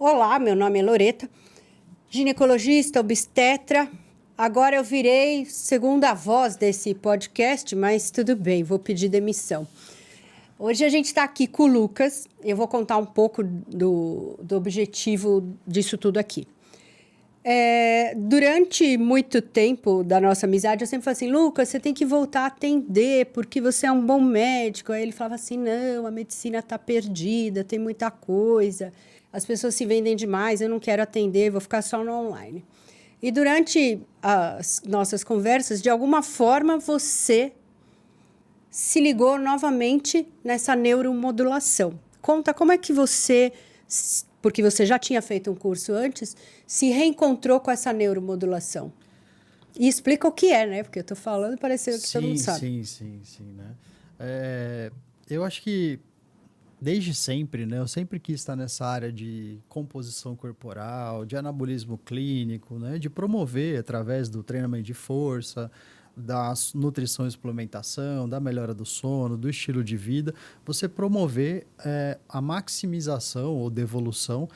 Olá, meu nome é Loreta, ginecologista, obstetra. Agora eu virei segunda voz desse podcast, mas tudo bem, vou pedir demissão. Hoje a gente está aqui com o Lucas. Eu vou contar um pouco do objetivo disso tudo aqui. Durante muito tempo da nossa amizade, eu sempre falei assim, Lucas, você tem que voltar a atender, porque você é um bom médico. Aí ele falava assim, não, a medicina está perdida, tem muita coisa, as pessoas se vendem demais, eu não quero atender, vou ficar só no online. E durante as nossas conversas, de alguma forma, você se ligou novamente nessa neuromodulação. Conta como é que você, porque você já tinha feito um curso antes, se reencontrou com essa neuromodulação. E explica o que é, né? Porque eu estou falando, parecendo que todo mundo sabe. Sim, né? Eu acho que desde sempre, né? Eu sempre quis estar nessa área de composição corporal, de anabolismo clínico, né? De promover através do treinamento de força, da nutrição e suplementação, da melhora do sono, do estilo de vida, você promover a maximização ou devolução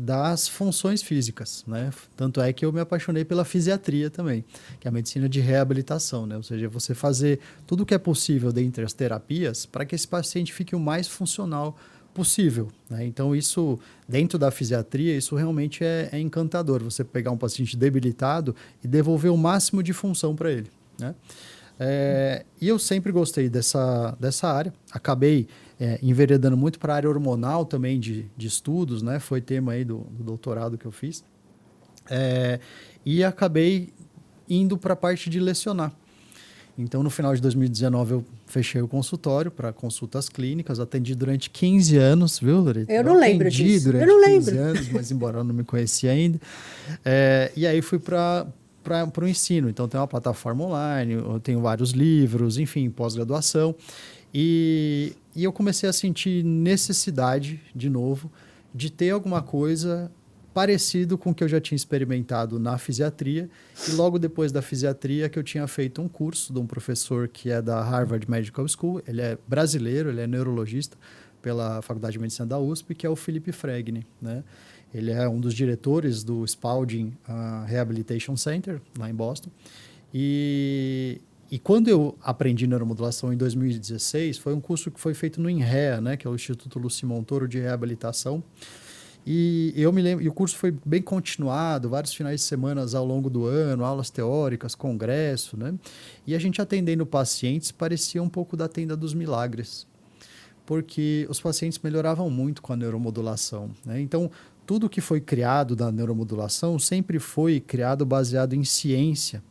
das funções físicas, né? Tanto é que eu me apaixonei pela fisiatria também, que é a medicina de reabilitação, né? Ou seja, você fazer tudo o que é possível dentre as terapias para que esse paciente fique o mais funcional possível, né? Então, isso, dentro da fisiatria, isso realmente é encantador, você pegar um paciente debilitado e devolver o máximo de função para ele, né? E eu sempre gostei dessa área, acabei enveredando muito para a área hormonal também de estudos, né? Foi tema aí do doutorado que eu fiz. E acabei indo para a parte de lecionar. Então, no final de 2019, eu fechei o consultório para consultas clínicas, atendi durante 15 anos, viu, Loreta? Eu não lembro disso. Durante Eu não 15 lembro. anos, mas embora eu não me conhecia ainda. E aí fui para o ensino. Então, tem uma plataforma online, eu tenho vários livros, enfim, pós-graduação. E eu comecei a sentir necessidade, de novo, de ter alguma coisa parecido com o que eu já tinha experimentado na fisiatria. E logo depois da fisiatria que eu tinha feito um curso de um professor que é da Harvard Medical School. Ele é brasileiro, ele é neurologista pela Faculdade de Medicina da USP, que é o Philip Fregni, né? Ele é um dos diretores do Spalding Rehabilitation Center, lá em Boston. E quando eu aprendi neuromodulação em 2016, foi um curso que foi feito no INREA, né, que é o Instituto Luci Montoro de Reabilitação. E eu me lembro, e o curso foi bem continuado, vários finais de semana ao longo do ano, aulas teóricas, congresso, né? E a gente atendendo pacientes parecia um pouco da tenda dos milagres, porque os pacientes melhoravam muito com a neuromodulação, né? Então, tudo que foi criado da neuromodulação sempre foi criado baseado em ciência,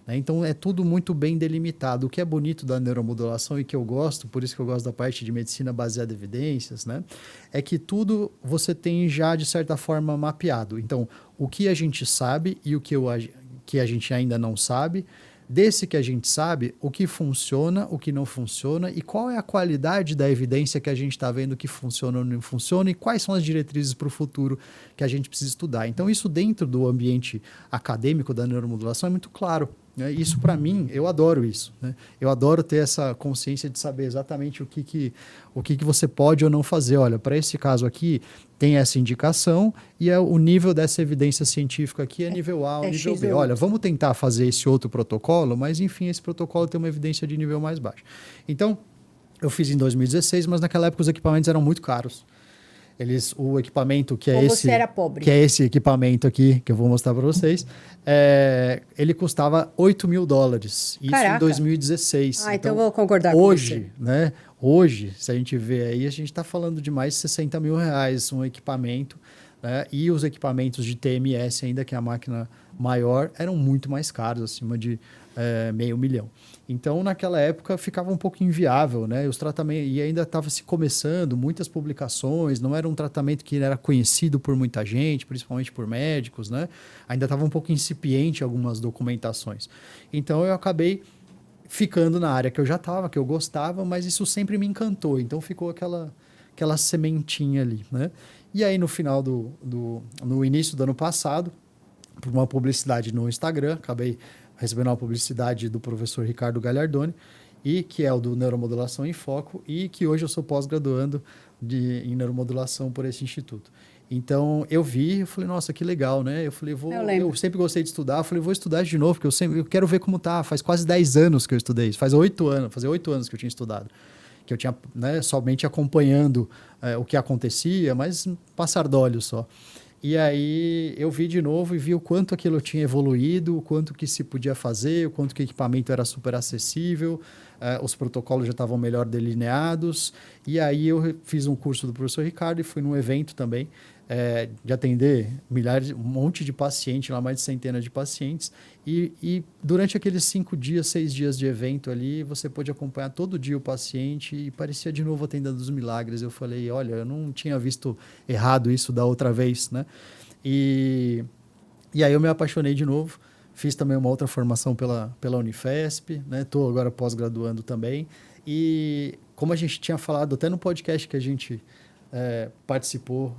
né? Então, é tudo muito bem delimitado. O que é bonito da neuromodulação e que eu gosto, por isso que eu gosto da parte de medicina baseada em evidências, né? É que tudo você tem já, de certa forma, mapeado. Então, o que a gente sabe e o que a gente ainda não sabe, desse que a gente sabe, o que funciona, o que não funciona e qual é a qualidade da evidência que a gente está vendo que funciona ou não funciona e quais são as diretrizes para o futuro que a gente precisa estudar. Então, isso dentro do ambiente acadêmico da neuromodulação é muito claro, né? Isso, para mim, eu adoro isso, né? Eu adoro ter essa consciência de saber exatamente o que você pode ou não fazer. Olha, para esse caso aqui, tem essa indicação e o nível dessa evidência científica aqui é nível A ou nível B. Olha, vamos tentar fazer esse outro protocolo, mas, enfim, esse protocolo tem uma evidência de nível mais baixo. Então, eu fiz em 2016, mas naquela época os equipamentos eram muito caros. O equipamento que é Ou esse, você era pobre? que é esse equipamento aqui, que eu vou mostrar para vocês, ele custava $8.000. Isso Caraca. em 2016. Então eu vou concordar hoje, com você. né? Hoje, se a gente vê aí, a gente está falando de mais de R$60 mil um equipamento, né? E os equipamentos de TMS, ainda que é a máquina maior, eram muito mais caros, acima de $500 mil. Então, naquela época, ficava um pouco inviável, né? Os tratamentos, e ainda estava se começando, muitas publicações, não era um tratamento que era conhecido por muita gente, principalmente por médicos, né? Ainda estava um pouco incipiente algumas documentações. Então, eu acabei ficando na área que eu já estava, que eu gostava, mas isso sempre me encantou. Então, ficou aquela sementinha ali, né? E aí, no final no início do ano passado, por uma publicidade no Instagram, acabei recebendo uma publicidade do professor Ricardo Gagliardoni, e que é o do Neuromodulação em Foco, e que hoje eu sou pós-graduando em neuromodulação por esse instituto. Então, eu vi, eu falei, nossa, que legal, né? Eu falei, eu sempre gostei de estudar, eu falei, vou estudar de novo, porque eu quero ver como tá. Faz quase 10 anos que eu estudei isso, fazia 8 anos que eu tinha estudado. Que eu tinha, né, somente acompanhando o que acontecia, mas passar de olhos só. E aí eu vi de novo e vi o quanto aquilo tinha evoluído, o quanto que se podia fazer, o quanto que o equipamento era super acessível, os protocolos já estavam melhor delineados. E aí eu fiz um curso do professor Ricardo e fui num evento também, de atender um monte de pacientes, lá mais de centenas de pacientes. E durante aqueles 5 dias, 6 dias de evento ali, você pôde acompanhar todo dia o paciente e parecia de novo a tenda dos milagres. Eu falei, olha, eu não tinha visto errado isso da outra vez, né? E aí eu me apaixonei de novo. Fiz também uma outra formação pela Unifesp, né? Estou agora pós-graduando também. E como a gente tinha falado até no podcast que a gente participou,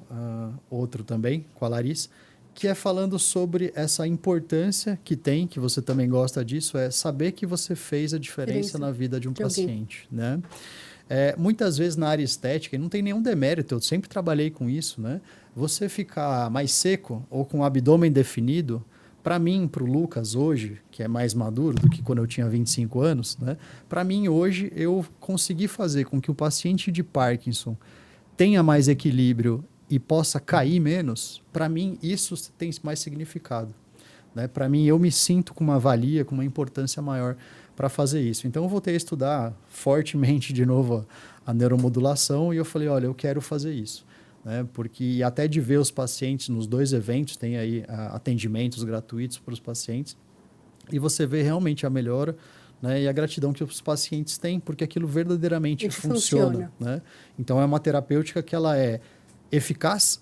outro também, com a Larissa, que é falando sobre essa importância que tem, que você também gosta disso, é saber que você fez a diferença na vida de um paciente, né? Muitas vezes na área estética, e não tem nenhum demérito, eu sempre trabalhei com isso, né? Você ficar mais seco ou com o abdômen definido, para mim, para o Lucas hoje, que é mais maduro do que quando eu tinha 25 anos, né? Para mim hoje, eu consegui fazer com que o paciente de Parkinson tenha mais equilíbrio e possa cair menos, para mim isso tem mais significado, né? Para mim eu me sinto com uma valia, com uma importância maior para fazer isso. Então eu voltei a estudar fortemente de novo a neuromodulação e eu falei, olha, eu quero fazer isso, né? Porque até de ver os pacientes nos 2 eventos, tem aí atendimentos gratuitos para os pacientes e você vê realmente a melhora, né, e a gratidão que os pacientes têm, porque aquilo verdadeiramente funciona. Né? Então, é uma terapêutica que ela é eficaz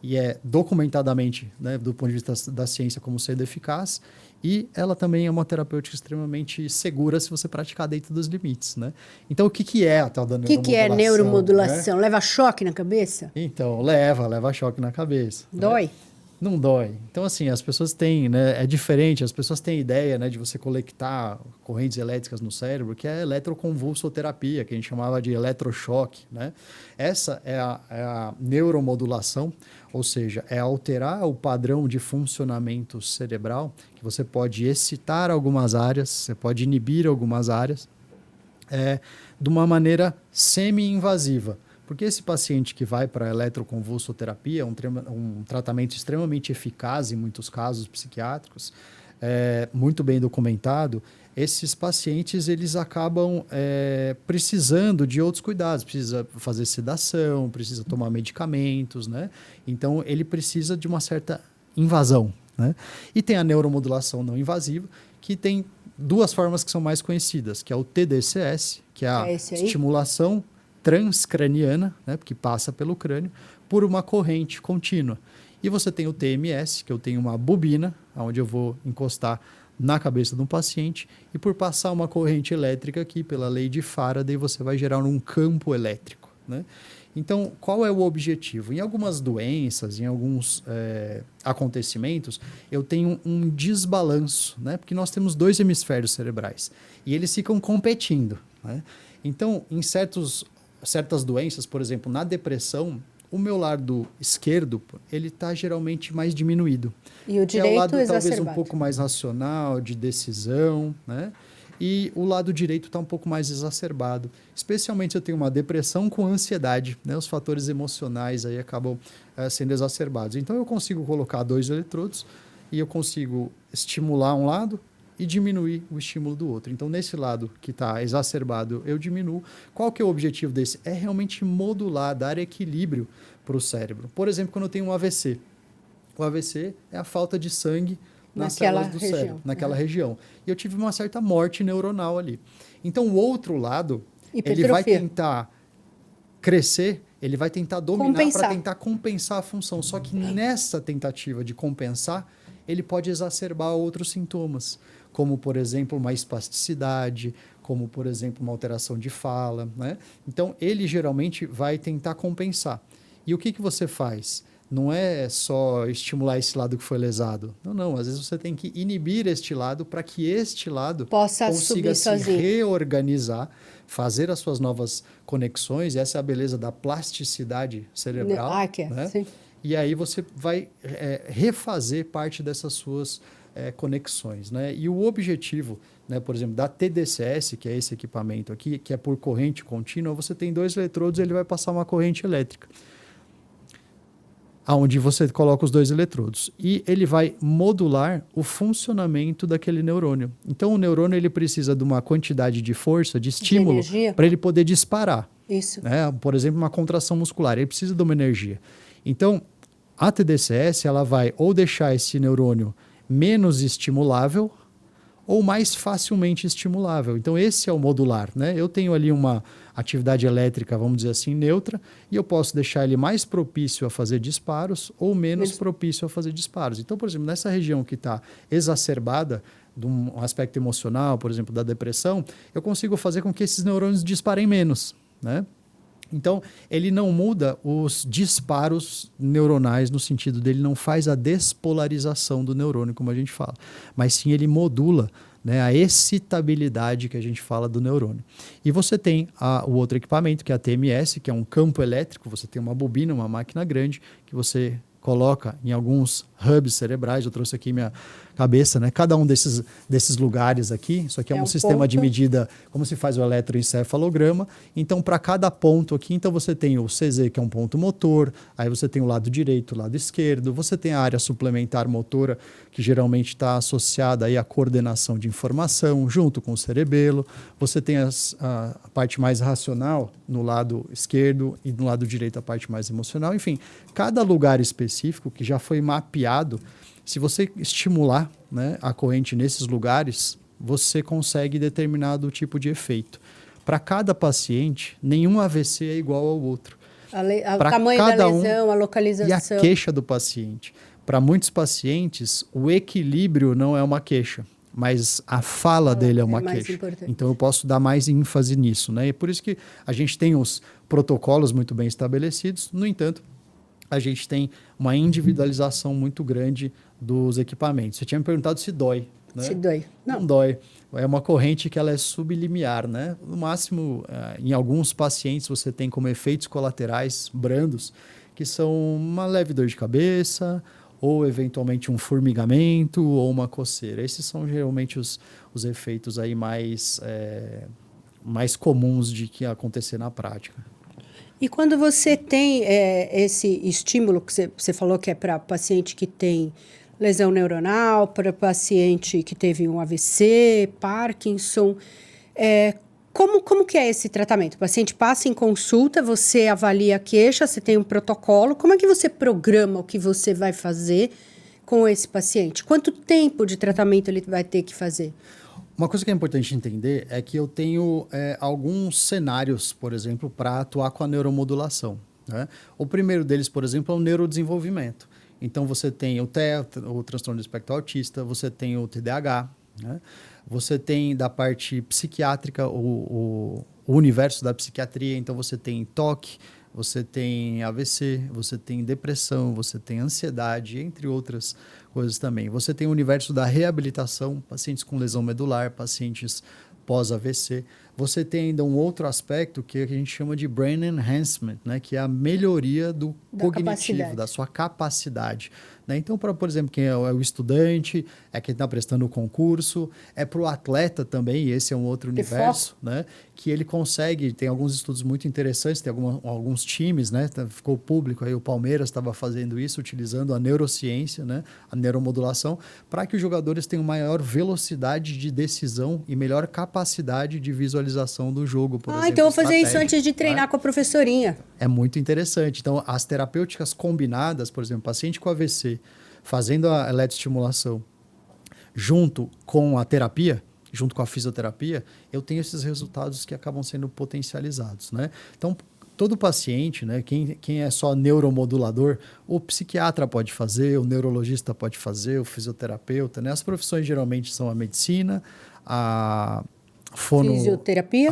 e é documentadamente, né, do ponto de vista da ciência, como sendo eficaz, e ela também é uma terapêutica extremamente segura se você praticar dentro dos limites. Né? Então, o que é a tal da neuromodulação? O que é neuromodulação? Né? Leva choque na cabeça? Então, leva choque na cabeça. Dói? Né? Não dói. Então, assim, as pessoas têm, né? É diferente, as pessoas têm ideia, né, de você conectar correntes elétricas no cérebro, que é a eletroconvulsoterapia, que a gente chamava de eletrochoque, né? Essa é a neuromodulação, ou seja, é alterar o padrão de funcionamento cerebral, que você pode excitar algumas áreas, você pode inibir algumas áreas, de uma maneira semi-invasiva. Porque esse paciente que vai para a eletroconvulsoterapia é um tratamento extremamente eficaz em muitos casos psiquiátricos, muito bem documentado. Esses pacientes eles acabam precisando de outros cuidados, precisa fazer sedação, precisa tomar medicamentos, né? Então ele precisa de uma certa invasão, né? E tem a neuromodulação não invasiva, que tem 2 formas que são mais conhecidas, que é o TDCS, que é a estimulação transcraniana, né, porque passa pelo crânio, por uma corrente contínua. E você tem o TMS, que eu tenho uma bobina, onde eu vou encostar na cabeça de um paciente, e por passar uma corrente elétrica aqui, pela lei de Faraday, você vai gerar um campo elétrico. Né? Então, qual é o objetivo? Em algumas doenças, em alguns acontecimentos, eu tenho um desbalanço, né? Porque nós temos 2 hemisférios cerebrais, e eles ficam competindo. Né? Então, em certas doenças, por exemplo, na depressão, o meu lado esquerdo, ele está geralmente mais diminuído. E o direito é o lado exacerbado. Talvez um pouco mais racional, de decisão, né? E o lado direito está um pouco mais exacerbado. Especialmente se eu tenho uma depressão com ansiedade, né? Os fatores emocionais aí acabam sendo exacerbados. Então eu consigo colocar 2 eletrodos e eu consigo estimular um lado e diminuir o estímulo do outro. Então, nesse lado que está exacerbado, eu diminuo. Qual que é o objetivo desse? É realmente modular, dar equilíbrio para o cérebro. Por exemplo, quando eu tenho um AVC. O AVC é a falta de sangue nas células do cérebro, naquela região. E eu tive uma certa morte neuronal ali. Então, o outro lado, ele vai tentar crescer, ele vai tentar dominar para tentar compensar a função. Só que nessa tentativa de compensar, ele pode exacerbar outros sintomas, como, por exemplo, uma espasticidade, como, por exemplo, uma alteração de fala. Né? Então, ele geralmente vai tentar compensar. E o que você faz? Não é só estimular esse lado que foi lesado. Não. Às vezes você tem que inibir este lado para que este lado consiga se reorganizar, fazer as suas novas conexões. Essa é a beleza da plasticidade cerebral. Sim. e aí você vai refazer parte dessas suas conexões, né? E o objetivo, né, por exemplo, da TDCS, que é esse equipamento aqui, que é por corrente contínua, você tem 2 eletrodos e ele vai passar uma corrente elétrica, aonde você coloca os 2 eletrodos. E ele vai modular o funcionamento daquele neurônio. Então, o neurônio ele precisa de uma quantidade de força, de estímulo, para ele poder disparar. Isso. Né? Por exemplo, uma contração muscular. Ele precisa de uma energia. Então, a TDCS ela vai ou deixar esse neurônio menos estimulável ou mais facilmente estimulável. Então, esse é o modular, né? Eu tenho ali uma atividade elétrica, vamos dizer assim, neutra, e eu posso deixar ele mais propício a fazer disparos ou menos propício a fazer disparos. Então, por exemplo, nessa região que está exacerbada, de um aspecto emocional, por exemplo, da depressão, eu consigo fazer com que esses neurônios disparem menos, né? Então, ele não muda os disparos neuronais no sentido dele não faz a despolarização do neurônio, como a gente fala, mas sim ele modula, né, a excitabilidade que a gente fala do neurônio. E você tem o outro equipamento, que é a TMS, que é um campo elétrico, você tem uma bobina, uma máquina grande, que você coloca em alguns hubs cerebrais. Eu trouxe aqui minha cabeça, né? Cada um desses lugares aqui, isso aqui é um sistema ponto de medida, como se faz o eletroencefalograma. Então, para cada ponto aqui, então você tem o CZ, que é um ponto motor, aí você tem o lado direito, o lado esquerdo, você tem a área suplementar motora, que geralmente está associada aí à coordenação de informação, junto com o cerebelo. Você tem a parte mais racional no lado esquerdo e no lado direito a parte mais emocional. Enfim, cada lugar específico que já foi mapeado, se você estimular, né, a corrente nesses lugares, você consegue determinado tipo de efeito. Para cada paciente, nenhum AVC é igual ao outro. O tamanho da lesão, a localização. E a queixa do paciente. Para muitos pacientes, o equilíbrio não é uma queixa, mas a fala dele é uma queixa. Importante. Então, eu posso dar mais ênfase nisso, né? E por isso que a gente tem os protocolos muito bem estabelecidos. No entanto, a gente tem uma individualização muito grande dos equipamentos. Você tinha me perguntado se dói, né? Se dói. Não dói. É uma corrente que ela é sublimiar, né? No máximo, em alguns pacientes, você tem como efeitos colaterais brandos, que são uma leve dor de cabeça, ou eventualmente um formigamento, ou uma coceira. Esses são geralmente os efeitos aí mais comuns de que acontecer na prática. E quando você tem esse estímulo, que você falou que é para paciente que tem lesão neuronal, para paciente que teve um AVC, Parkinson, como que é esse tratamento? O paciente passa em consulta, você avalia a queixa, você tem um protocolo. Como é que você programa o que você vai fazer com esse paciente? Quanto tempo de tratamento ele vai ter que fazer? Uma coisa que é importante entender é que eu tenho alguns cenários, por exemplo, para atuar com a neuromodulação, né? O primeiro deles, por exemplo, é o neurodesenvolvimento. Então, você tem o TEA, o transtorno do espectro autista, você tem o TDAH, né? Você tem da parte psiquiátrica o universo da psiquiatria. Então, você tem TOC, você tem AVC, você tem depressão, você tem ansiedade, entre outras coisas também. Você tem o universo da reabilitação, pacientes com lesão medular, pacientes pós-AVC. Você tem ainda um outro aspecto que a gente chama de brain enhancement, né? Que é a melhoria do cognitivo, da sua capacidade. Né? Então, por exemplo, quem é o estudante, é quem está prestando o concurso, é para o atleta também, e esse é um outro universo, né? Que ele consegue, tem alguns estudos muito interessantes, tem alguns times, né? Ficou público aí, o Palmeiras estava fazendo isso, utilizando a neurociência, né? A neuromodulação, para que os jogadores tenham maior velocidade de decisão e melhor capacidade de visualização do jogo, por exemplo. Então eu vou fazer isso antes de treinar com a professorinha. É muito interessante. Então, as terapêuticas combinadas, por exemplo, paciente com AVC, fazendo a eletroestimulação junto com a terapia, junto com a fisioterapia, eu tenho esses resultados que acabam sendo potencializados, né? Então, todo paciente, né, quem é só neuromodulador, o psiquiatra pode fazer, o neurologista pode fazer, o fisioterapeuta, né? As profissões geralmente são a medicina, a fisioterapia,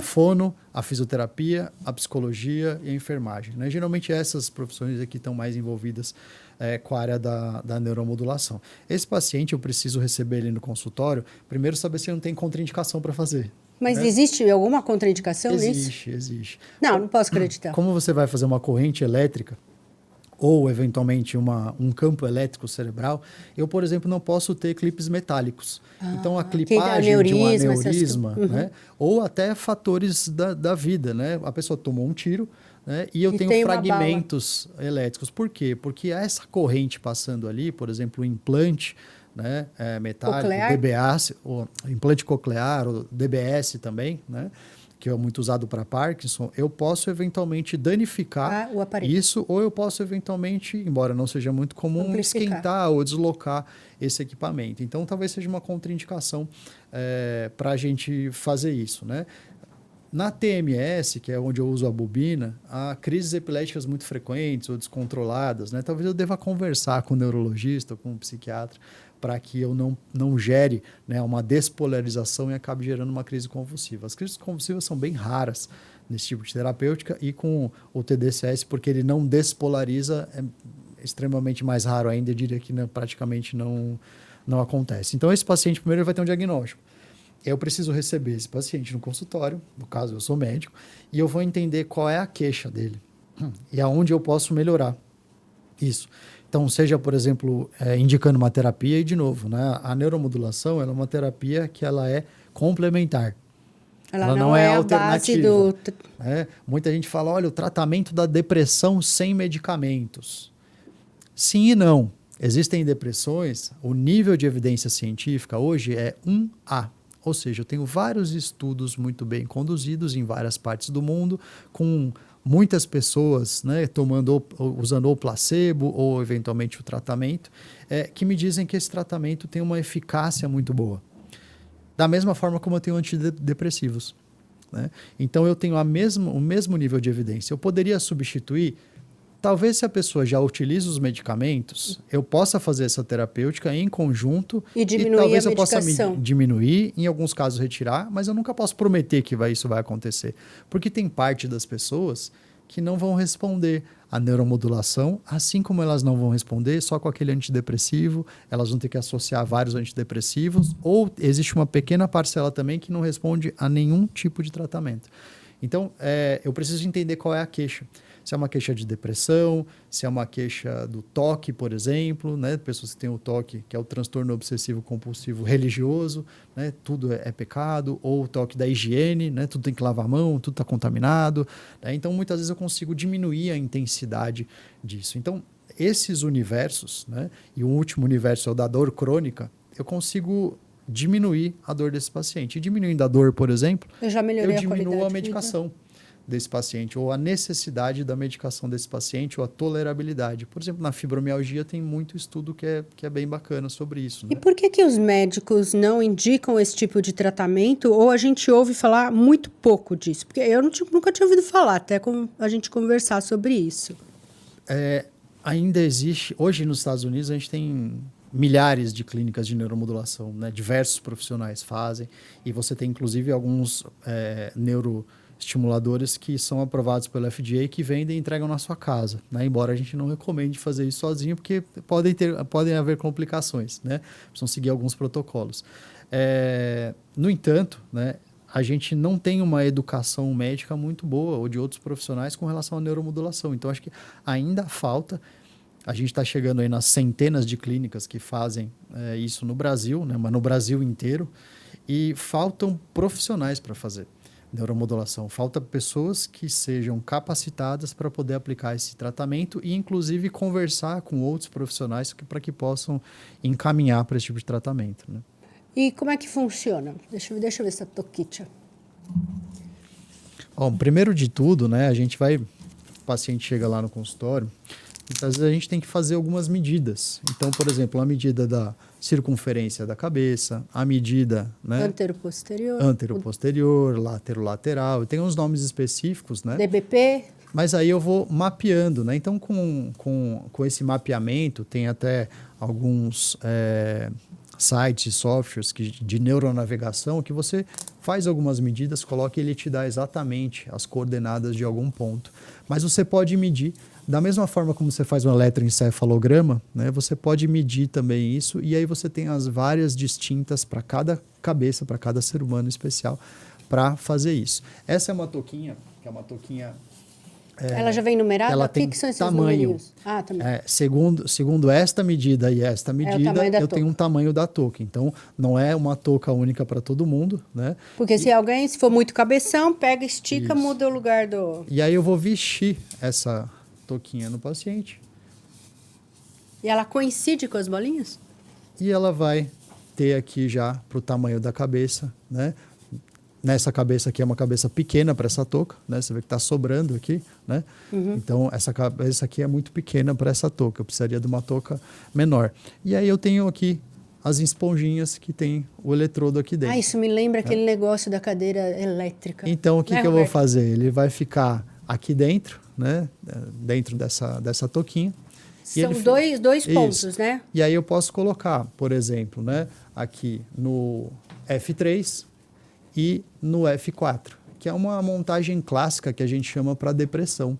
a fisioterapia, a psicologia e a enfermagem, né? Geralmente essas profissões aqui estão mais envolvidas com a área da neuromodulação. Esse paciente, eu preciso receber ele no consultório, primeiro saber se ele não tem contraindicação para fazer. Mas existe alguma contraindicação nisso? Existe. Não posso acreditar. Como você vai fazer uma corrente elétrica, ou eventualmente um campo elétrico cerebral, eu, por exemplo, não posso ter clipes metálicos. Então, a clipagem de um aneurisma, né? Ou até fatores da vida, né? A pessoa tomou um tiro, né? E eu tenho fragmentos elétricos. Por quê? Porque essa corrente passando ali, por exemplo, o implante, né, metálico, coclear. DBS, o implante coclear, o DBS também, né? Que é muito usado para Parkinson, eu posso eventualmente danificar isso, ou eu posso eventualmente, embora não seja muito comum, esquentar ou deslocar esse equipamento. Então, talvez seja uma contraindicação para a gente fazer isso, né? Na TMS, que é onde eu uso a bobina, há crises epiléticas muito frequentes ou descontroladas, né? Talvez eu deva conversar com o neurologista ou com o psiquiatra para que eu não gere, né, uma despolarização e acabe gerando uma crise convulsiva. As crises convulsivas são bem raras nesse tipo de terapêutica e com o TDCS, porque ele não despolariza, é extremamente mais raro ainda, eu diria que praticamente não acontece. Então, esse paciente, primeiro, ele vai ter um diagnóstico. Eu preciso receber esse paciente no consultório, no caso eu sou médico, e eu vou entender qual é a queixa dele e aonde eu posso melhorar isso. Então, seja, por exemplo, indicando uma terapia, e de novo, né, a neuromodulação ela é uma terapia que ela é complementar. Ela não é alternativa. Muita gente fala, olha, o tratamento da depressão sem medicamentos. Sim e não. Existem depressões, o nível de evidência científica hoje é 1A. Ou seja, eu tenho vários estudos muito bem conduzidos em várias partes do mundo, com muitas pessoas, né, usando ou placebo ou eventualmente o tratamento, que me dizem que esse tratamento tem uma eficácia muito boa. Da mesma forma como eu tenho antidepressivos, né? Então eu tenho o mesmo nível de evidência. Eu poderia substituir. Talvez se a pessoa já utiliza os medicamentos, eu possa fazer essa terapêutica em conjunto e diminuir talvez a eu possa diminuir, em alguns casos retirar, mas eu nunca posso prometer que isso vai acontecer. Porque tem parte das pessoas que não vão responder à neuromodulação, assim como elas não vão responder só com aquele antidepressivo, elas vão ter que associar vários antidepressivos, ou existe uma pequena parcela também que não responde a nenhum tipo de tratamento. Então, eu preciso entender qual é a queixa. Se é uma queixa de depressão, se é uma queixa do toque, por exemplo, né? Pessoas que têm o toque, que é o transtorno obsessivo-compulsivo religioso, né? Tudo é pecado, ou o toque da higiene, né? Tudo tem que lavar a mão, tudo está contaminado, né? Então, muitas vezes eu consigo diminuir a intensidade disso. Então, esses universos, né? E o último universo é o da dor crônica, eu consigo diminuir a dor desse paciente. E diminuindo a dor, por exemplo, eu diminuo a medicação desse paciente, ou a necessidade da medicação desse paciente, ou a tolerabilidade. Por exemplo, na fibromialgia tem muito estudo que é bem bacana sobre isso. Né? E por que os médicos não indicam esse tipo de tratamento, ou a gente ouve falar muito pouco disso? Porque eu nunca tinha ouvido falar, até com a gente conversar sobre isso. Ainda existe, hoje nos Estados Unidos a gente tem milhares de clínicas de neuromodulação, né? Diversos profissionais fazem, e você tem inclusive alguns neuroestimuladores que são aprovados pelo FDA que vendem e entregam na sua casa, né? Embora a gente não recomende fazer isso sozinho, porque podem haver complicações, né? Precisam seguir alguns protocolos. No entanto, né, a gente não tem uma educação médica muito boa, ou de outros profissionais, com relação à neuromodulação. Então, acho que ainda falta. A gente está chegando aí nas centenas de clínicas que fazem isso no Brasil, né? Mas no Brasil inteiro, e faltam profissionais para fazer neuromodulação. Falta pessoas que sejam capacitadas para poder aplicar esse tratamento e, inclusive, conversar com outros profissionais para que possam encaminhar para esse tipo de tratamento. Né? E como é que funciona? Deixa eu ver essa toquicha. Bom, primeiro de tudo, né, o paciente chega lá no consultório, muitas vezes a gente tem que fazer algumas medidas. Então, por exemplo, a medida da circunferência da cabeça, a medida, né, antero-posterior, látero-lateral, tem uns nomes específicos, né? DBP. Mas aí eu vou mapeando, né? Então, com esse mapeamento, tem até alguns sites e softwares de neuronavegação que você faz algumas medidas, coloca e ele te dá exatamente as coordenadas de algum ponto. Mas você pode medir da mesma forma como você faz um eletroencefalograma, né, você pode medir também isso, e aí você tem as várias distintas para cada cabeça, para cada ser humano especial, para fazer isso. Essa é uma touquinha, que é uma touquinha Ela já vem numerada? Ela O tem que são esses tamanho. numerinhos? Ah, também. Segundo esta medida e esta medida, eu tenho um tamanho da touca. Então, não é uma touca única para todo mundo, né? Porque se for muito cabeção, pega, estica, muda o lugar do... E aí eu vou vestir essa touquinha no paciente. E ela coincide com as bolinhas? E ela vai ter aqui já para o tamanho da cabeça, né? Nessa cabeça aqui é uma cabeça pequena para essa touca, né? Você vê que está sobrando aqui, né? Então, essa cabeça aqui é muito pequena para essa touca. Eu precisaria de uma touca menor. E aí eu tenho aqui as esponjinhas que tem o eletrodo aqui dentro. Ah, isso me lembra aquele negócio da cadeira elétrica. Então, o que eu vou fazer? Ele vai ficar aqui dentro, né? Dentro dessa touquinha. São dois pontos, né? E aí eu posso colocar, por exemplo, né? Aqui no F3 e no F4, que é uma montagem clássica que a gente chama para depressão,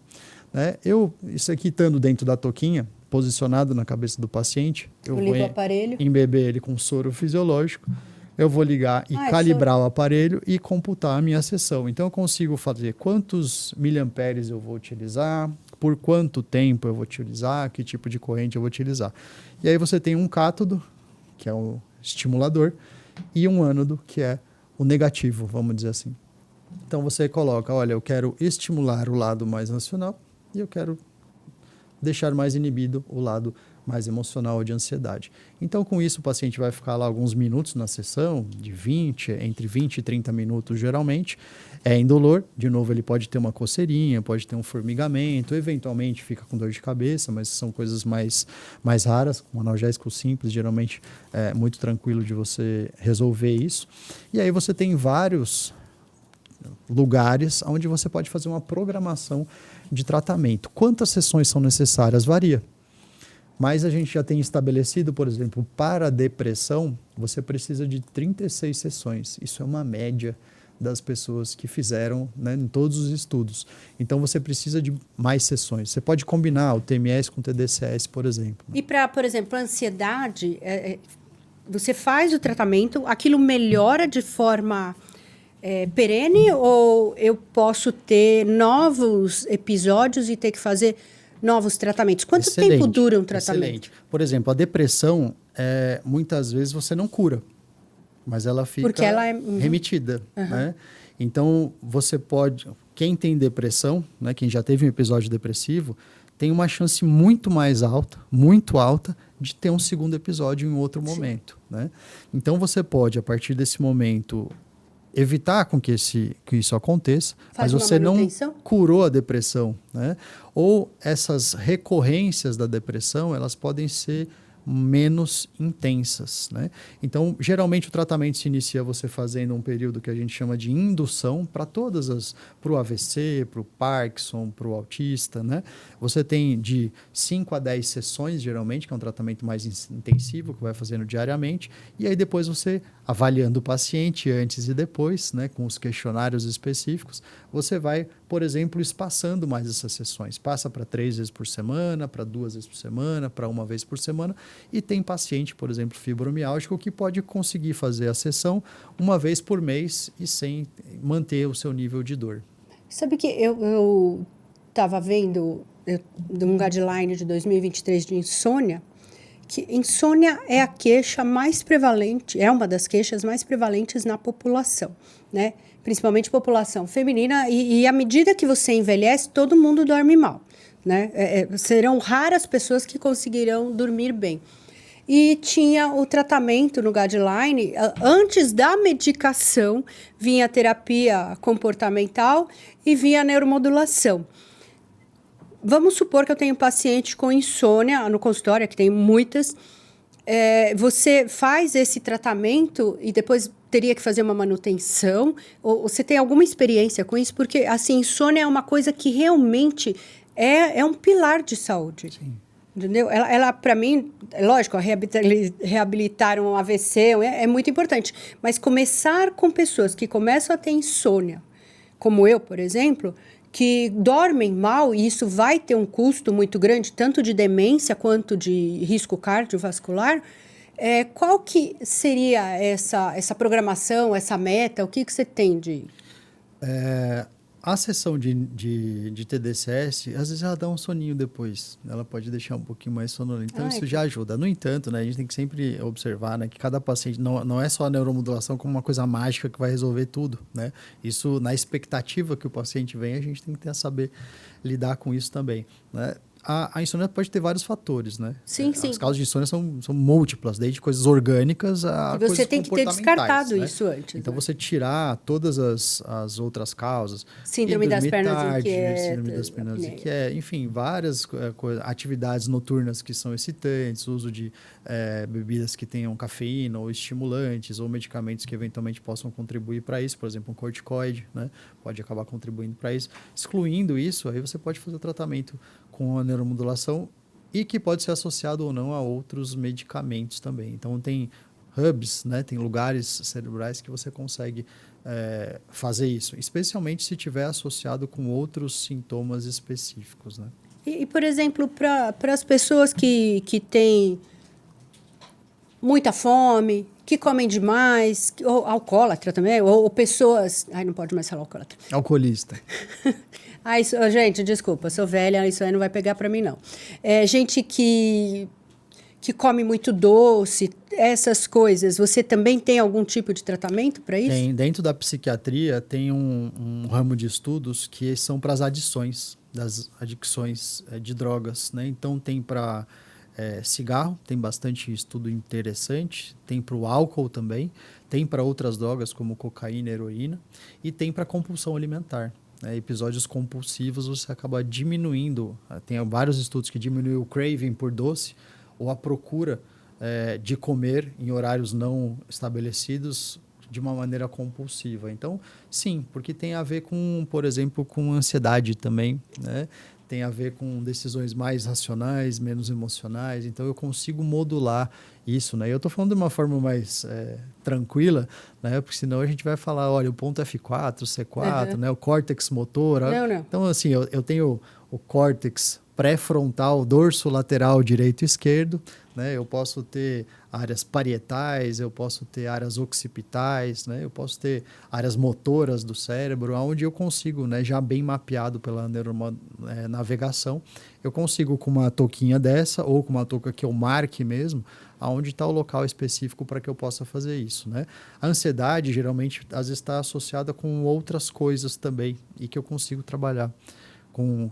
né? Isso aqui estando dentro da touquinha, posicionado na cabeça do paciente, eu vou embeber ele com soro fisiológico, eu vou ligar e calibrar o aparelho e computar a minha sessão. Então, eu consigo fazer quantos miliamperes eu vou utilizar, por quanto tempo eu vou utilizar, que tipo de corrente eu vou utilizar. E aí você tem um cátodo, que é o estimulador, e um ânodo, que é o negativo, vamos dizer assim. Então, você coloca, olha, eu quero estimular o lado mais racional e eu quero deixar mais inibido o lado mais emocional de ansiedade. Então, com isso, o paciente vai ficar lá alguns minutos na sessão, entre 20 e 30 minutos, geralmente. É indolor, de novo, ele pode ter uma coceirinha, pode ter um formigamento, eventualmente fica com dor de cabeça, mas são coisas mais raras. Um analgésico simples, geralmente, é muito tranquilo de você resolver isso. E aí você tem vários lugares onde você pode fazer uma programação de tratamento. Quantas sessões são necessárias? Varia. Mas a gente já tem estabelecido, por exemplo, para a depressão, você precisa de 36 sessões. Isso é uma média das pessoas que fizeram, né, em todos os estudos. Então, você precisa de mais sessões. Você pode combinar o TMS com o TDCS, por exemplo. E para, por exemplo, a ansiedade, você faz o tratamento, aquilo melhora de forma perene ou eu posso ter novos episódios e ter que fazer novos tratamentos? Quanto tempo dura um tratamento? Excelente. Por exemplo, a depressão, muitas vezes você não cura, mas ela fica porque ela remitida. Né? Então, você pode... Quem tem depressão, né, quem já teve um episódio depressivo, tem uma chance muito mais alta, muito alta, de ter um segundo episódio em outro momento. Né? Então, você pode, a partir desse momento, evitar que isso aconteça, mas você não curou a depressão, né? Ou essas recorrências da depressão, elas podem ser menos intensas, né? Então, geralmente o tratamento se inicia você fazendo um período que a gente chama de indução para o AVC, para o Parkinson, para o autista, né? Você tem de 5 a 10 sessões, geralmente, que é um tratamento mais intensivo, que vai fazendo diariamente, e aí depois você, avaliando o paciente antes e depois, né, com os questionários específicos, você vai, por exemplo, espaçando mais essas sessões. Passa para 3 vezes por semana, para 2 vezes por semana, para 1 vez por semana. E tem paciente, por exemplo, fibromialgico, que pode conseguir fazer a sessão 1 vez por mês e sem manter o seu nível de dor. Sabe que eu estava vendo de um guideline de 2023 de insônia, que insônia é a queixa mais prevalente, é uma das queixas mais prevalentes na população, né? Principalmente população feminina, e à medida que você envelhece, todo mundo dorme mal, né? Serão raras pessoas que conseguirão dormir bem. E tinha o tratamento no guideline, antes da medicação, vinha a terapia comportamental e vinha a neuromodulação. Vamos supor que eu tenho um paciente com insônia no consultório, que tem muitas. Você faz esse tratamento e depois teria que fazer uma manutenção? Ou você tem alguma experiência com isso? Porque, assim, insônia é uma coisa que realmente é um pilar de saúde. Sim. Entendeu? Ela para mim, lógico, reabilitar um AVC é muito importante. Mas começar com pessoas que começam a ter insônia, como eu, por exemplo, que dormem mal, e isso vai ter um custo muito grande, tanto de demência quanto de risco cardiovascular, qual que seria essa programação, essa meta? O que você tem de... A sessão de TDCS, às vezes ela dá um soninho depois. Ela pode deixar um pouquinho mais sonolenta. Então, isso já ajuda. No entanto, né, a gente tem que sempre observar, né, que cada paciente... Não é só a neuromodulação como uma coisa mágica que vai resolver tudo, né? Isso, na expectativa que o paciente venha, a gente tem que saber lidar com isso também, né? A insônia pode ter vários fatores, né? Sim, sim. As causas de insônia são múltiplas, desde coisas orgânicas a coisas comportamentais. Você tem que ter descartado, né? Isso antes. Então, você tirar todas as outras causas. Síndrome das pernas inquietas. Síndrome das pernas inquietas. Enfim, várias atividades noturnas que são excitantes, uso de bebidas que tenham cafeína ou estimulantes ou medicamentos que eventualmente possam contribuir para isso. Por exemplo, um corticoide, né? Pode acabar contribuindo para isso. Excluindo isso, aí você pode fazer o tratamento com a neuromodulação e que pode ser associado ou não a outros medicamentos também. Então, tem hubs, né? Tem lugares cerebrais que você consegue fazer isso, especialmente se tiver associado com outros sintomas específicos, né? E por exemplo, para as pessoas que têm muita fome, que comem demais, ou alcoólatra também, ou pessoas... Ai, não pode mais falar alcoólatra. Alcoolista. Gente, desculpa, sou velha, isso aí não vai pegar para mim, não. Gente que come muito doce, essas coisas, você também tem algum tipo de tratamento para isso? Tem. Dentro da psiquiatria, tem um ramo de estudos que são para as adições, das adicções de drogas, né? Então, tem para cigarro, tem bastante estudo interessante, tem para o álcool também, tem para outras drogas como cocaína, heroína, e tem para compulsão alimentar. Episódios compulsivos, você acaba diminuindo, tem vários estudos que diminuem o craving por doce ou a procura de comer em horários não estabelecidos de uma maneira compulsiva. Então, sim, porque tem a ver com, por exemplo, com ansiedade também, né? Tem a ver com decisões mais racionais, menos emocionais. Então, eu consigo modular isso, né? Eu estou falando de uma forma mais tranquila, né? Porque senão a gente vai falar, olha, o ponto F4, C4, né? O córtex motor. Não. Então, assim, eu tenho o córtex pré-frontal, dorso lateral direito e esquerdo, né? Eu posso ter áreas parietais, eu posso ter áreas occipitais, né? Eu posso ter áreas motoras do cérebro, onde eu consigo, né, já bem mapeado pela navegação, eu consigo com uma touquinha dessa ou com uma touca que eu marque mesmo, aonde está o local específico para que eu possa fazer isso, né? A ansiedade, geralmente, às vezes está associada com outras coisas também e que eu consigo trabalhar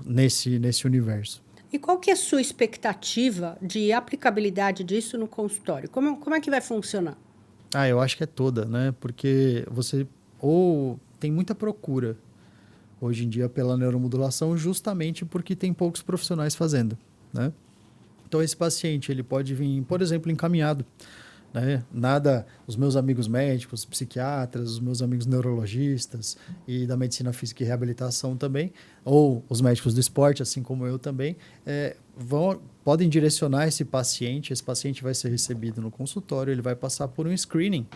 nesse universo. E qual que é a sua expectativa de aplicabilidade disso no consultório? Como é que vai funcionar? Eu acho que é toda, né? Porque ou tem muita procura hoje em dia pela neuromodulação justamente porque tem poucos profissionais fazendo, né? Então, esse paciente ele pode vir, por exemplo, encaminhado, né? Os meus amigos médicos, psiquiatras, os meus amigos neurologistas e da medicina física e reabilitação também, ou os médicos do esporte, assim como eu também, podem direcionar esse paciente vai ser recebido no consultório, ele vai passar por um screening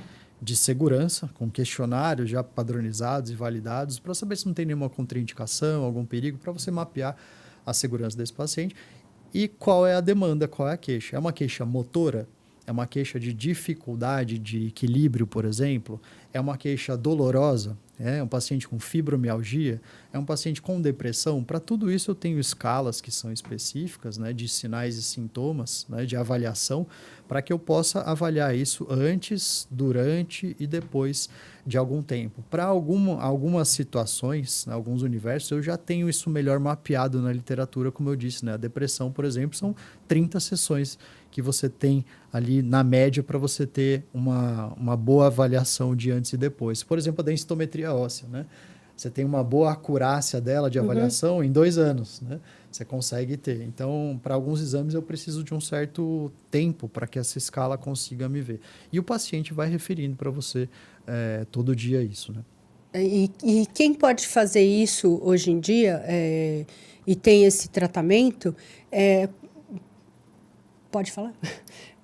de segurança, com questionários já padronizados e validados, para saber se não tem nenhuma contraindicação, algum perigo, para você mapear a segurança desse paciente. E qual é a demanda, qual é a queixa? É uma queixa motora? É uma queixa de dificuldade de equilíbrio, por exemplo? É uma queixa dolorosa? É um paciente com fibromialgia? É um paciente com depressão? Para tudo isso eu tenho escalas que são específicas, né, de sinais e sintomas, né, de avaliação, para que eu possa avaliar isso antes, durante e depois de algum tempo. Para algumas situações, alguns universos, eu já tenho isso melhor mapeado na literatura, como eu disse, né? A depressão, por exemplo, são 30 sessões que você tem ali na média para você ter uma boa avaliação de antes e depois. Por exemplo, a densitometria óssea, né? Você tem uma boa acurácia dela de avaliação em 2 anos, né? Você consegue ter. Então, para alguns exames, eu preciso de um certo tempo para que essa escala consiga me ver. E o paciente vai referindo para você todo dia isso, né? E quem pode fazer isso hoje em dia e tem esse tratamento, pode falar?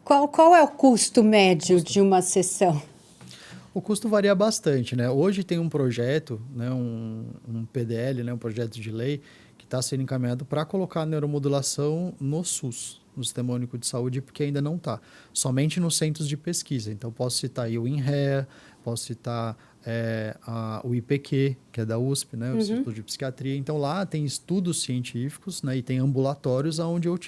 Qual é o custo médio de uma sessão? O custo varia bastante, né? Hoje tem um projeto, né, um PDL, né, um projeto de lei, que está sendo encaminhado para colocar a neuromodulação no SUS, no Sistema Único de Saúde, porque ainda não está. Somente nos centros de pesquisa. Então, posso citar aí o INREA, posso citar o IPQ, que é da USP, né, o Instituto de Psiquiatria. Então, lá tem estudos científicos, né, e tem ambulatórios onde eu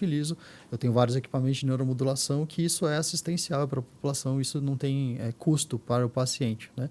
tenho vários equipamentos de neuromodulação que isso é assistencial para a população, isso não tem custo para o paciente, né?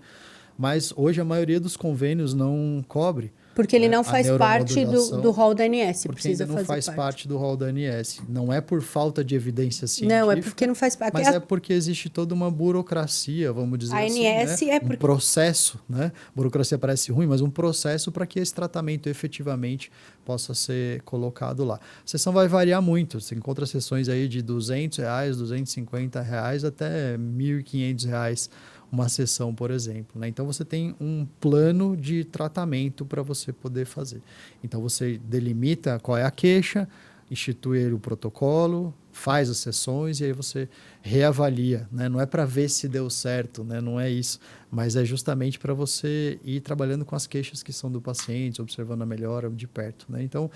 Mas hoje a maioria dos convênios não cobre. Porque ele não faz parte do rol da ANS. Porque ainda não faz parte do rol da ANS. Não é por falta de evidência científica. Não, é porque não faz parte. Mas é porque existe toda uma burocracia, vamos dizer assim. A ANS é porque... Um processo, né? Burocracia parece ruim, mas um processo para que esse tratamento efetivamente possa ser colocado lá. A sessão vai variar muito. Você encontra sessões aí de R$200, R$250 até R$1.500 uma sessão, por exemplo, né? Então, você tem um plano de tratamento para você poder fazer. Então, você delimita qual é a queixa, institui o protocolo, faz as sessões e aí você reavalia, né? Não é para ver se deu certo, né? Não é isso, mas é justamente para você ir trabalhando com as queixas que são do paciente, observando a melhora de perto, né? Então,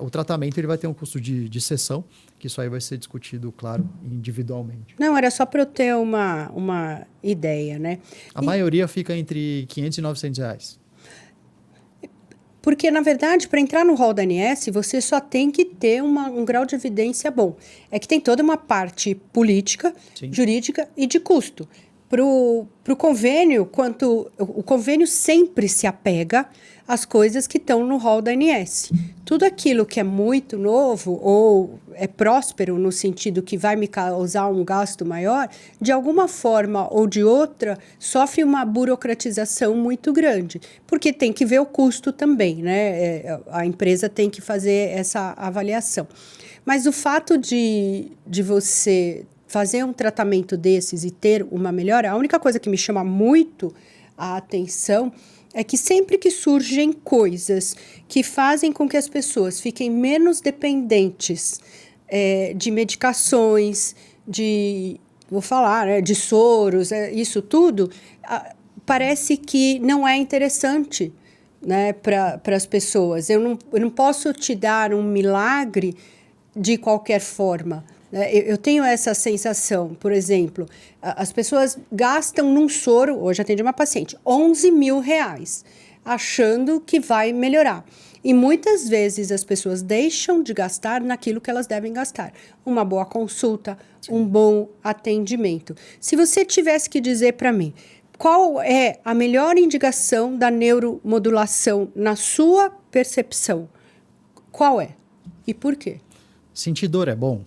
o tratamento ele vai ter um custo de sessão, que isso aí vai ser discutido, claro, individualmente. Não, era só para eu ter uma ideia, né? A maioria fica entre R$500 e R$900. Porque, na verdade, para entrar no rol da ANS, você só tem que ter um grau de evidência bom. É que tem toda uma parte política, sim, jurídica e de custo. Para o convênio, o convênio sempre se apega às coisas que estão no rol da ANS. Tudo aquilo que é muito novo ou é próspero no sentido que vai me causar um gasto maior, de alguma forma ou de outra, sofre uma burocratização muito grande, porque tem que ver o custo também, né? A empresa tem que fazer essa avaliação. Mas o fato de você fazer um tratamento desses e ter uma melhora, a única coisa que me chama muito a atenção é que sempre que surgem coisas que fazem com que as pessoas fiquem menos dependentes de medicações, vou falar, né, de soros, isso tudo, parece que não é interessante, né, para as pessoas. Eu não posso te dar um milagre de qualquer forma. Eu tenho essa sensação, por exemplo, as pessoas gastam num soro, hoje atendi uma paciente, R$11 mil, achando que vai melhorar. E muitas vezes as pessoas deixam de gastar naquilo que elas devem gastar. Uma boa consulta, um bom atendimento. Se você tivesse que dizer para mim, qual é a melhor indicação da neuromodulação na sua percepção? Qual é? E por quê? Sentir dor é bom?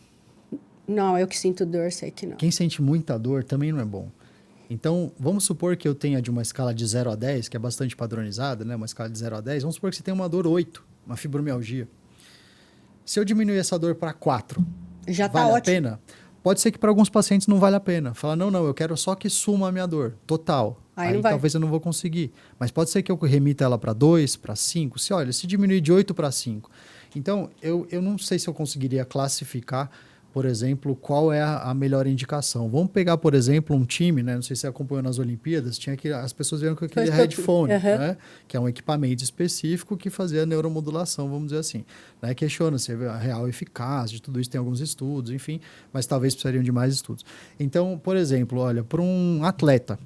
Não, eu que sinto dor, sei que não. Quem sente muita dor também não é bom. Então, vamos supor que eu tenha de uma escala de 0 a 10, que é bastante padronizada, né? Uma escala de 0 a 10, vamos supor que você tenha uma dor 8, uma fibromialgia. Se eu diminuir essa dor para 4, já vale tá a ótimo. pena? Pode ser que para alguns pacientes não vale a pena. Fala, não, eu quero só que suma a minha dor, total. Aí talvez eu não vou conseguir. Mas pode ser que eu remita ela para 2, para 5. Se diminuir de 8 para 5. Então, eu não sei se eu conseguiria classificar, por exemplo, qual é a melhor indicação. Vamos pegar, por exemplo, um time, né? Não sei se você acompanhou nas Olimpíadas, as pessoas vieram com aquele headphone, né? Que é um equipamento específico que fazia a neuromodulação, vamos dizer assim. Né? Questiona-se a real eficácia de tudo isso, tem alguns estudos, enfim, mas talvez precisariam de mais estudos. Então, por exemplo, olha, para um atleta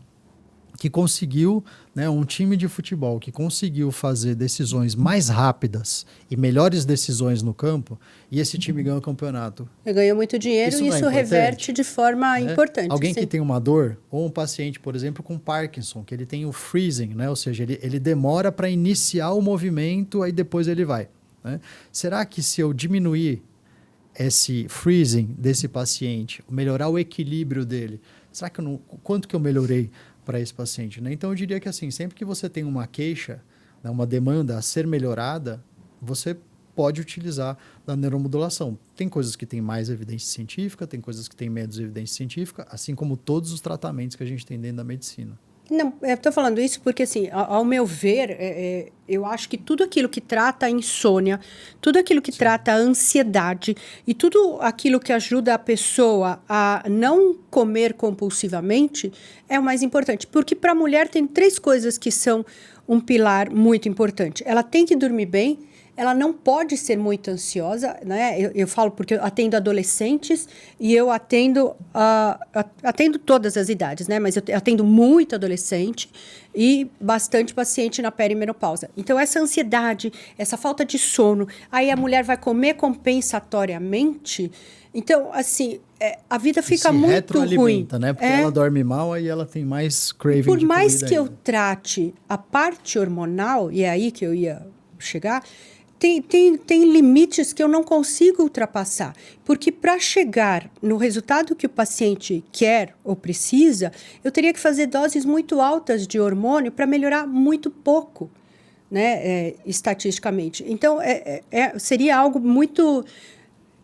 que conseguiu, né, um time de futebol que conseguiu fazer decisões mais rápidas e melhores decisões no campo, e esse time ganhou o campeonato. Ganhou muito dinheiro e isso reverte de forma importante. Alguém que tem uma dor, ou um paciente, por exemplo, com Parkinson, que ele tem o freezing, né, ou seja, ele demora para iniciar o movimento, aí depois ele vai. Né? Será que se eu diminuir esse freezing desse paciente, melhorar o equilíbrio dele, será que quanto que eu melhorei para esse paciente, né? Então, eu diria que assim, sempre que você tem uma queixa, né, uma demanda a ser melhorada, você pode utilizar da neuromodulação. Tem coisas que têm mais evidência científica, tem coisas que têm menos evidência científica, assim como todos os tratamentos que a gente tem dentro da medicina. Não, eu estou falando isso porque, assim, ao meu ver, eu acho que tudo aquilo que trata a insônia, tudo aquilo que trata a ansiedade e tudo aquilo que ajuda a pessoa a não comer compulsivamente é o mais importante. Porque para a mulher tem 3 coisas que são um pilar muito importante. Ela tem que dormir bem, ela não pode ser muito ansiosa, né? Eu falo porque eu atendo adolescentes e eu atendo todas as idades, né? Mas eu atendo muito adolescente e bastante paciente na perimenopausa. Então, essa ansiedade, essa falta de sono, aí a mulher vai comer compensatoriamente. Então, assim, a vida fica muito ruim. Né? Porque ela dorme mal, aí ela tem mais craving de comida. Por mais que ainda. eu trate a parte hormonal, e é aí que eu ia chegar, tem limites que eu não consigo ultrapassar. Porque para chegar no resultado que o paciente quer ou precisa, eu teria que fazer doses muito altas de hormônio para melhorar muito pouco, né, estatisticamente. Então, seria algo muito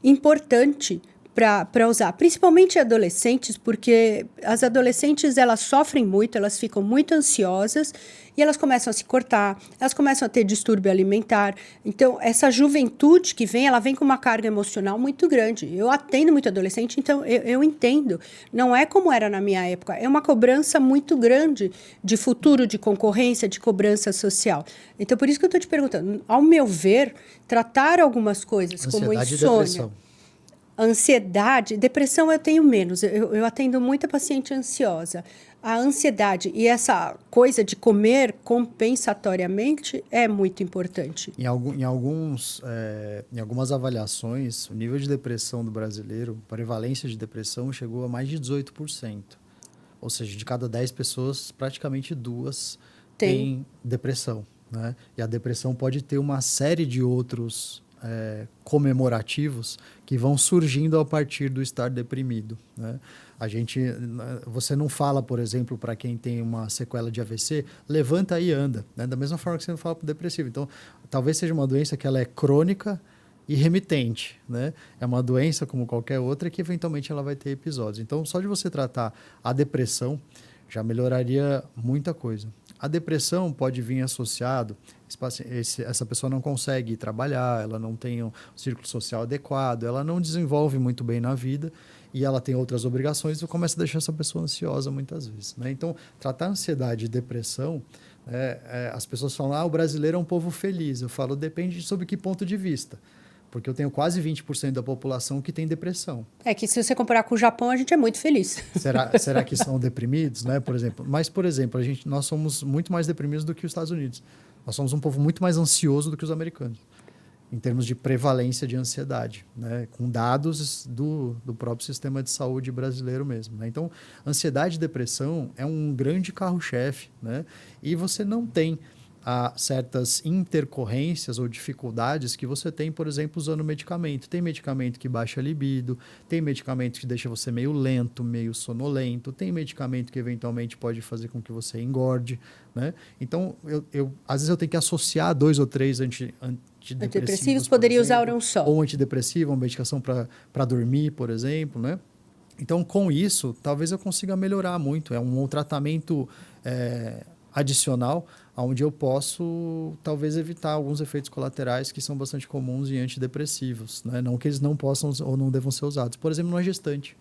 importante para usar, principalmente adolescentes, porque as adolescentes elas sofrem muito, elas ficam muito ansiosas e elas começam a se cortar, elas começam a ter distúrbio alimentar. Então, essa juventude que vem, ela vem com uma carga emocional muito grande. Eu atendo muito adolescente, então eu entendo. Não é como era na minha época, é uma cobrança muito grande de futuro, de concorrência, de cobrança social. Então, por isso que eu estou te perguntando, ao meu ver, tratar algumas coisas como insônia, ansiedade, depressão eu tenho menos, eu atendo muita paciente ansiosa. A ansiedade e essa coisa de comer compensatoriamente é muito importante. Em algumas avaliações, o nível de depressão do brasileiro, a prevalência de depressão chegou a mais de 18%. Ou seja, de cada 10 pessoas, praticamente 2 têm depressão. Né? E a depressão pode ter uma série de outros comemorativos que vão surgindo a partir do estar deprimido. Né? Você não fala, por exemplo, para quem tem uma sequela de AVC, levanta e anda, né? Da mesma forma que você não fala para o depressivo. Então, talvez seja uma doença que ela é crônica e remitente, né? É uma doença como qualquer outra que eventualmente ela vai ter episódios. Então, só de você tratar a depressão já melhoraria muita coisa. A depressão pode vir associado, essa pessoa não consegue trabalhar, ela não tem um círculo social adequado, ela não desenvolve muito bem na vida e ela tem outras obrigações e começa a deixar essa pessoa ansiosa muitas vezes. Né? Então, tratar ansiedade e depressão, as pessoas falam, o brasileiro é um povo feliz. Eu falo, depende sobre que ponto de vista. Porque eu tenho quase 20% da população que tem depressão. É que se você comparar com o Japão, a gente é muito feliz. Será que são deprimidos, né? Por exemplo. Mas, por exemplo, nós somos muito mais deprimidos do que os Estados Unidos. Nós somos um povo muito mais ansioso do que os americanos, em termos de prevalência de ansiedade, né? Com dados do próprio sistema de saúde brasileiro mesmo. Né? Então, ansiedade e depressão é um grande carro-chefe, né? E você não tem certas intercorrências ou dificuldades que você tem, por exemplo, usando medicamento. Tem medicamento que baixa a libido, tem medicamento que deixa você meio lento, meio sonolento, tem medicamento que eventualmente pode fazer com que você engorde. Né? Então, às vezes eu tenho que associar 2 ou 3 antidepressivos, poderia usar um só. Ou antidepressivo, uma medicação para dormir, por exemplo. Né? Então, com isso, talvez eu consiga melhorar muito. É um tratamento adicional, onde eu posso, talvez, evitar alguns efeitos colaterais que são bastante comuns em antidepressivos. Né? Não que eles não possam ou não devam ser usados. Por exemplo, numa gestante.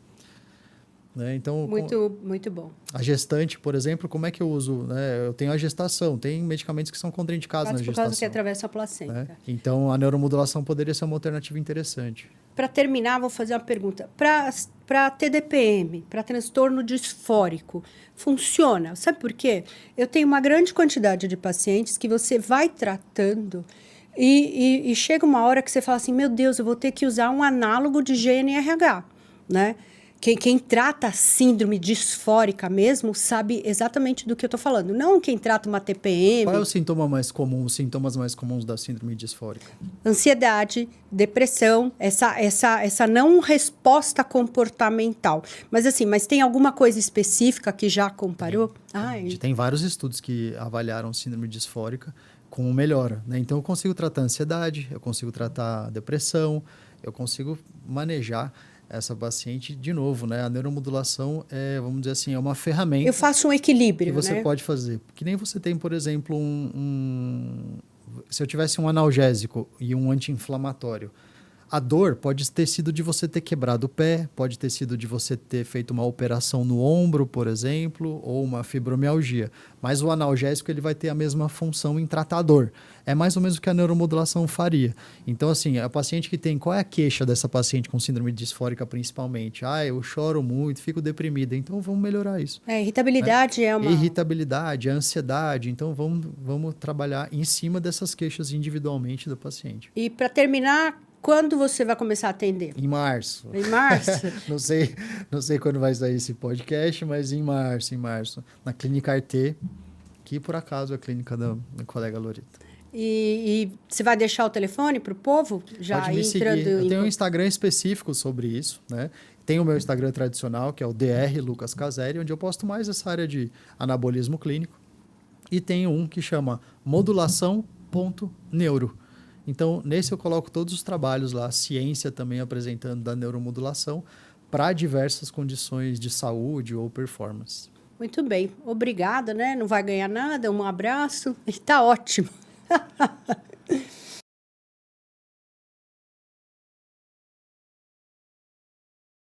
Né? Então, muito bom. A gestante, por exemplo, como é que eu uso? Né? Eu tenho a gestação, tem medicamentos que são contraindicados na gestação. Por causa que atravessa a placenta. Né? Então, a neuromodulação poderia ser uma alternativa interessante. Para terminar, vou fazer uma pergunta. Para TDPM, para transtorno disfórico, funciona? Sabe por quê? Eu tenho uma grande quantidade de pacientes que você vai tratando e chega uma hora que você fala assim, meu Deus, eu vou ter que usar um análogo de GNRH, né? Quem trata a síndrome disfórica mesmo sabe exatamente do que eu estou falando. Não quem trata uma TPM. Qual é o sintoma mais comum, os sintomas mais comuns da síndrome disfórica? Ansiedade, depressão, essa não resposta comportamental. Mas tem alguma coisa específica que já comparou? A gente tem vários estudos que avaliaram síndrome disfórica com melhora. Né? Então, eu consigo tratar ansiedade, eu consigo tratar depressão, eu consigo manejar essa paciente, de novo, né? A neuromodulação vamos dizer assim, é uma ferramenta. Eu faço um equilíbrio, que você pode fazer. Que nem você tem, por exemplo, se eu tivesse um analgésico e um anti-inflamatório, A dor pode ter sido de você ter quebrado o pé, pode ter sido de você ter feito uma operação no ombro, por exemplo, ou uma fibromialgia. Mas o analgésico ele vai ter a mesma função em tratar a dor. É mais ou menos o que a neuromodulação faria. Então, assim, a paciente que tem... Qual é a queixa dessa paciente com síndrome disfórica, principalmente? Eu choro muito, fico deprimida. Então, vamos melhorar isso. Irritabilidade é uma... Irritabilidade, ansiedade. Então, vamos trabalhar em cima dessas queixas individualmente do paciente. E para terminar... Quando você vai começar a atender? Em março. Em março? não sei quando vai sair esse podcast, mas em março. Na Clínica Arte, que por acaso é a clínica da minha colega Lorita. E você vai deixar o telefone para o povo? Já pode me seguir. Eu tenho um Instagram específico sobre isso, né? Tem o meu Instagram tradicional, que é o Dr. Lucas Caseri, onde eu posto mais essa área de anabolismo clínico. E tem um que chama modulação.neuro. Então, nesse eu coloco todos os trabalhos lá, a ciência também apresentando da neuromodulação para diversas condições de saúde ou performance. Muito bem. Obrigada, né? Não vai ganhar nada, um abraço. Está ótimo.